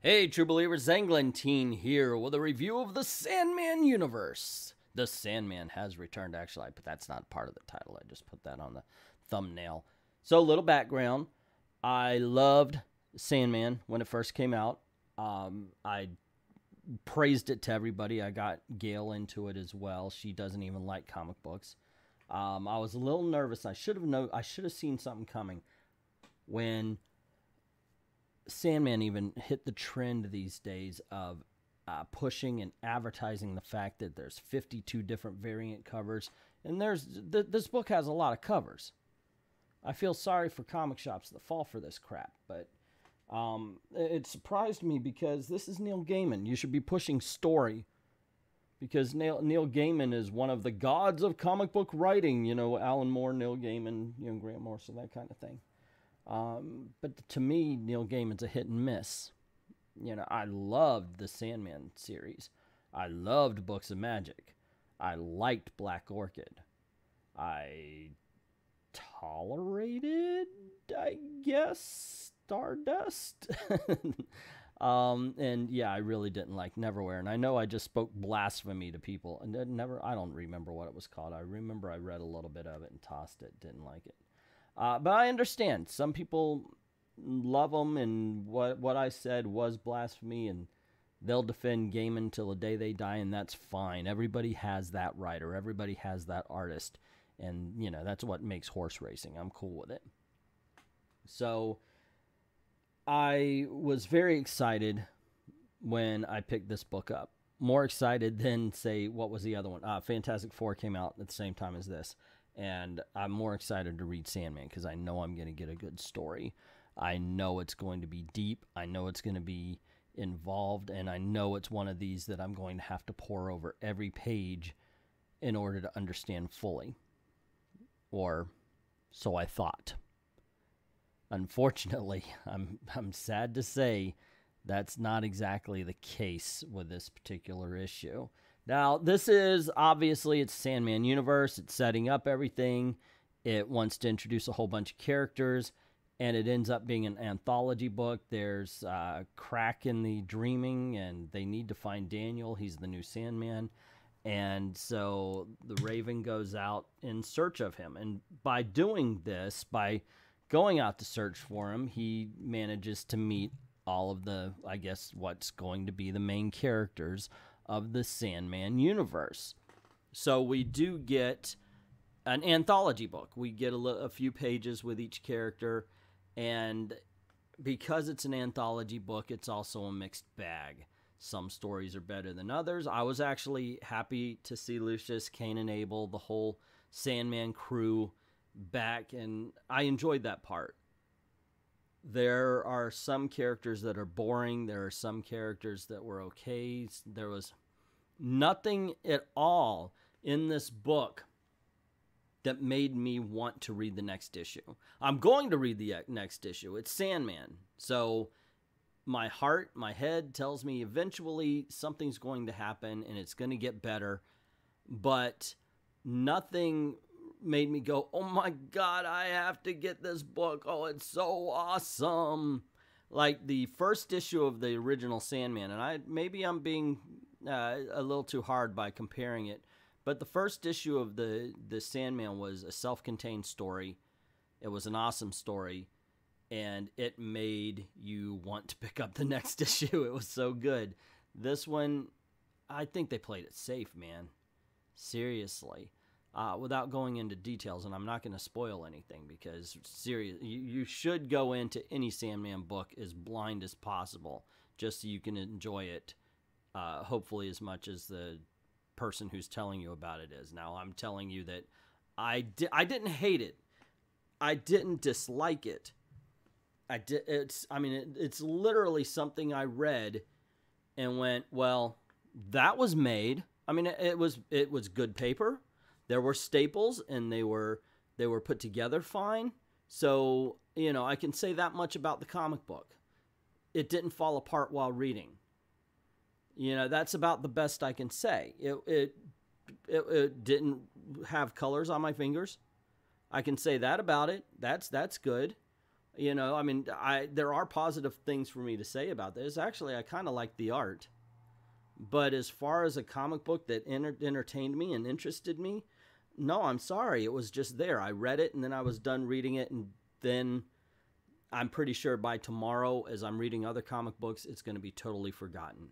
Hey, True Believers, Zanglantine here with a review of the Sandman universe. The Sandman has returned, actually, but that's not part of the title. I just put that on the thumbnail. So, a little background. I loved Sandman when it first came out. I praised it to everybody. I got Gail into it as well. She doesn't even like comic books. I was a little nervous. I should have seen something coming when Sandman even hit the trend these days of pushing and advertising the fact that there's 52 different variant covers, and this book has a lot of covers. I feel sorry for comic shops that fall for this crap, but it surprised me because this is Neil Gaiman. You should be pushing story, because Neil Gaiman is one of the gods of comic book writing. You know, Alan Moore, Neil Gaiman, Grant Morrison, that kind of thing. But to me, Neil Gaiman's a hit and miss. You know, I loved the Sandman series. I loved Books of Magic. I liked Black Orchid. I tolerated, I guess, Stardust. And yeah, I really didn't like Neverwhere. And I know I just spoke blasphemy to people. And I don't remember what it was called. I remember I read a little bit of it and tossed it. Didn't like it. But I understand. Some people love them, and what I said was blasphemy, and they'll defend Gaiman till the day they die, and that's fine. Everybody has that writer. Everybody has that artist, and, you know, that's what makes horse racing. I'm cool with it. So I was very excited when I picked this book up. More excited than, say, what was the other one? Fantastic Four came out at the same time as this. And I'm more excited to read Sandman because I know I'm going to get a good story. I know it's going to be deep. I know it's going to be involved. And I know it's one of these that I'm going to have to pore over every page in order to understand fully. Or so I thought. Unfortunately, I'm sad to say that's not exactly the case with this particular issue. Now, this is, obviously, it's Sandman universe. It's setting up everything. It wants to introduce a whole bunch of characters, and it ends up being an anthology book. There's crack in the dreaming, and they need to find Daniel. He's the new Sandman. And so the Raven goes out in search of him. And by doing this, by going out to search for him, he manages to meet all of the, I guess, what's going to be the main characters of the Sandman universe. So we do get an anthology book. We get a few pages with each character, and because it's an anthology book, it's also a mixed bag. Some stories are better than others. I was actually happy to see Lucius, Cain, and Abel, the whole Sandman crew back, and I enjoyed that part. There are some characters that are boring. There are some characters that were okay. There was nothing at all in this book that made me want to read the next issue. I'm going to read the next issue. It's Sandman. So my heart, my head tells me eventually something's going to happen and it's going to get better. But nothing made me go, oh my God, I have to get this book. Oh, it's so awesome. Like the first issue of the original Sandman, and maybe I'm being a little too hard by comparing it, but the first issue of the Sandman was a self-contained story. It was an awesome story, and it made you want to pick up the next issue. It was so good. This one, I think they played it safe, man. Seriously. Without going into details, and I'm not going to spoil anything because you should go into any Sandman book as blind as possible just so you can enjoy it, hopefully as much as the person who's telling you about it is. Now, I'm telling you that I didn't hate it. I didn't dislike it. It's literally something I read and went, well, that was made. I mean, it was good paper. There were staples, and they were put together fine. So, you know, I can say that much about the comic book. It didn't fall apart while reading. You know, that's about the best I can say. It didn't have colors on my fingers. I can say that about it. That's good. You know, I mean, there are positive things for me to say about this. Actually, I kind of like the art. But as far as a comic book that entertained me and interested me, no, I'm sorry. It was just there. I read it, and then I was done reading it, and then I'm pretty sure by tomorrow, as I'm reading other comic books, it's going to be totally forgotten.